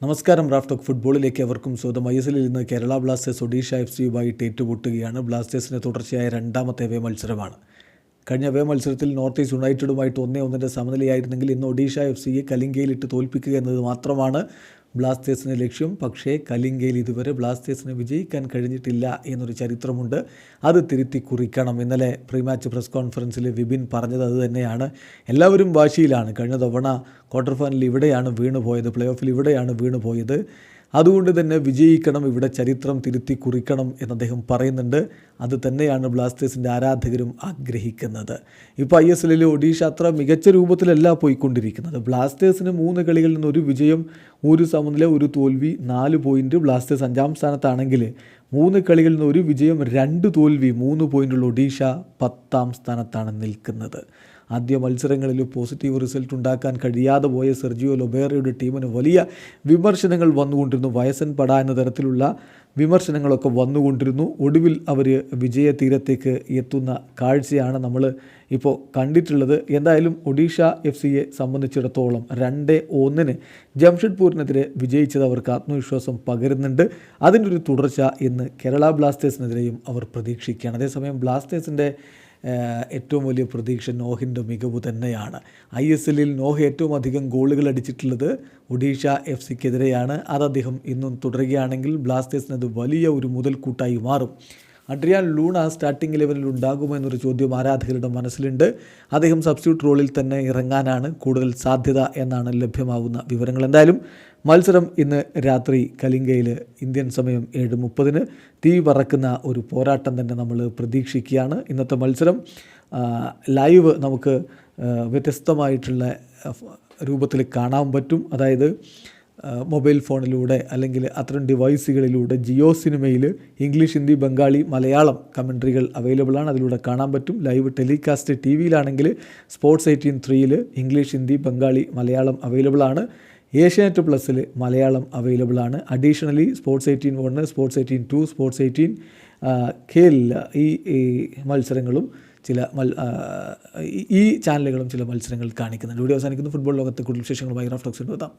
നമസ്കാരം. Raf talk ഫുട്ബോളിലേക്ക് അവർക്കും സ്വന്തം. ഐഎസ്എല്ലിൽ നിന്ന് കേരള ബ്ലാസ്റ്റേഴ്സ് ഒഡീഷ എഫ്സിയുമായിട്ട് ഏറ്റുമുട്ടുകയാണ്. ബ്ലാസ്റ്റേഴ്സിന് തുടർച്ചയായ രണ്ടാമത്തെ അവേ മത്സരമാണ്. കഴിഞ്ഞ അവേ മത്സരത്തിൽ നോർത്ത് ഈസ്റ്റ് യുണൈറ്റഡുമായിട്ട് 1-1 സമനിലയായിരുന്നെങ്കിൽ ഇന്ന് ഒഡീഷ എഫ്സിയെ കലിംഗയിലിട്ട് തോൽപ്പിക്കുക എന്നത് മാത്രമാണ് ബ്ലാസ്റ്റേഴ്സിന് ലക്ഷ്യം. പക്ഷേ കലിംഗയിൽ ഇതുവരെ ബ്ലാസ്റ്റേഴ്സിന് വിജയിക്കാൻ കഴിഞ്ഞിട്ടില്ല എന്നൊരു ചരിത്രമുണ്ട്. അത് തിരുത്തി കുറിക്കണം. ഇന്നലെ പ്രീ മാച്ച് പ്രസ് കോൺഫറൻസിൽ വിപിൻ പറഞ്ഞത് അത് തന്നെയാണ്. എല്ലാവരും വാശിയിലാണ്. കഴിഞ്ഞ തവണ ക്വാർട്ടർ ഫൈനലിൽ ഇവിടെയാണ് വീണുപോയത്, പ്ലേ ഓഫിൽ ഇവിടെയാണ് വീണുപോയത്. അതുകൊണ്ട് തന്നെ വിജയിക്കണം, ഇവിടെ ചരിത്രം തിരുത്തി കുറിക്കണം എന്ന് അദ്ദേഹം പറയുന്നുണ്ട്. അത് തന്നെയാണ് ബ്ലാസ്റ്റേഴ്സിൻ്റെ ആരാധകരും ആഗ്രഹിക്കുന്നത്. ഇപ്പോൾ ISLൽ ഒഡീഷ അത്ര മികച്ച രൂപത്തിലല്ല പോയിക്കൊണ്ടിരിക്കുന്നത്. ബ്ലാസ്റ്റേഴ്സിന് 3 കളികളിൽ നിന്ന് 1 വിജയം, 1 സമനില, 1 തോൽവി, 4 പോയിൻറ്റ്. ബ്ലാസ്റ്റേഴ്സ് 5-ാം സ്ഥാനത്താണെങ്കിൽ 3 കളികളിൽ നിന്ന് 1 വിജയം, 2 തോൽവി, 3 പോയിൻ്റുള്ള ഒഡീഷ 10-ാം സ്ഥാനത്താണ് നിൽക്കുന്നത്. ആദ്യ മത്സരങ്ങളിൽ പോസിറ്റീവ് റിസൾട്ട് ഉണ്ടാക്കാൻ കഴിയാതെ പോയ സെർജിയോ ലൊബേറയുടെ ടീമിന് വലിയ വിമർശനങ്ങൾ വന്നുകൊണ്ടിരുന്നു. വയസ്സൻ പട എന്ന തരത്തിലുള്ള വിമർശനങ്ങളൊക്കെ വന്നുകൊണ്ടിരുന്നു. ഒടുവിൽ അവർ വിജയതീരത്തേക്ക് എത്തുന്ന കാഴ്ചയാണ് നമ്മൾ ഇപ്പോൾ കണ്ടിട്ടുള്ളത്. എന്തായാലും ഒഡീഷ എഫ്സിയെ സംബന്ധിച്ചിടത്തോളം 2-1 ജംഷഡ്പൂരിനെതിരെ വിജയിച്ചത് അവർക്ക് ആത്മവിശ്വാസം പകരുന്നുണ്ട്. അതിൻ്റെ ഒരു തുടർച്ച ഇന്ന് കേരള ബ്ലാസ്റ്റേഴ്സിനെതിരെയും അവർ പ്രതീക്ഷിക്കുകയാണ്. അതേസമയം ബ്ലാസ്റ്റേഴ്സിൻ്റെ ഏറ്റവും വലിയ പ്രതീക്ഷ നോഹിൻ്റെ മികവ് തന്നെയാണ്. ISLൽ നോഹ് ഏറ്റവും അധികം ഗോളുകൾ അടിച്ചിട്ടുള്ളത് ഒഡീഷ എഫ്സിക്കെതിരെയാണ്. അത് അദ്ദേഹം ഇന്നും തുടരുകയാണെങ്കിൽ ബ്ലാസ്റ്റേഴ്സിനത് വലിയ ഒരു മുതൽക്കൂട്ടായി മാറും. അഡ്രിയാൻ ലൂണ സ്റ്റാർട്ടിംഗ് 11-ൽ ഉണ്ടാകുമോ എന്നൊരു ചോദ്യം ആരാധകരുടെ മനസ്സിലുണ്ട്. അദ്ദേഹം സബ്സ്റ്റിറ്റ്യൂട്ട് റോളിൽ തന്നെ ഇറങ്ങാനാണ് കൂടുതൽ സാധ്യത എന്നാണ് ലഭ്യമാകുന്ന വിവരങ്ങൾ. എന്തായാലും മത്സരം ഇന്ന് രാത്രി കലിംഗയിൽ ഇന്ത്യൻ സമയം 7:30 തീ പറക്കുന്ന ഒരു പോരാട്ടം തന്നെ നമ്മൾ പ്രതീക്ഷിക്കുകയാണ്. ഇന്നത്തെ മത്സരം ലൈവ് നമുക്ക് വ്യത്യസ്തമായിട്ടുള്ള രൂപത്തിൽ കാണാൻ പറ്റും. അതായത് മൊബൈൽ ഫോണിലൂടെ അല്ലെങ്കിൽ അത്തരം ഡിവൈസുകളിലൂടെ ജിയോ സിനിമയിൽ ഇംഗ്ലീഷ്, ഹിന്ദി, ബംഗാളി, മലയാളം കമൻട്രികൾ അവൈലബിളാണ്. അതിലൂടെ കാണാൻ പറ്റും. ലൈവ് ടെലികാസ്റ്റ് TV-യിലാണെങ്കിൽ സ്പോർട്സ് 18-3 ഇംഗ്ലീഷ്, ഹിന്ദി, ബംഗാളി, മലയാളം അവൈലബിളാണ്. ഏഷ്യാനെറ്റ് പ്ലസിൽ മലയാളം അവൈലബിളാണ്. Additionally sports 18-1, sports 18-2, sports 18 KL ഈ മത്സരങ്ങളും ഈ ചാനലുകളും ചില മത്സരങ്ങൾ കാണിക്കുന്നുണ്ട്. വീഡിയോ അവസാനിക്കുന്നു. ഫുട്ബോൾ ലോകത്തെ കൂടുതൽ വിശേഷങ്ങളുമായി റാഫ് ടോക്സിൽ എത്താം.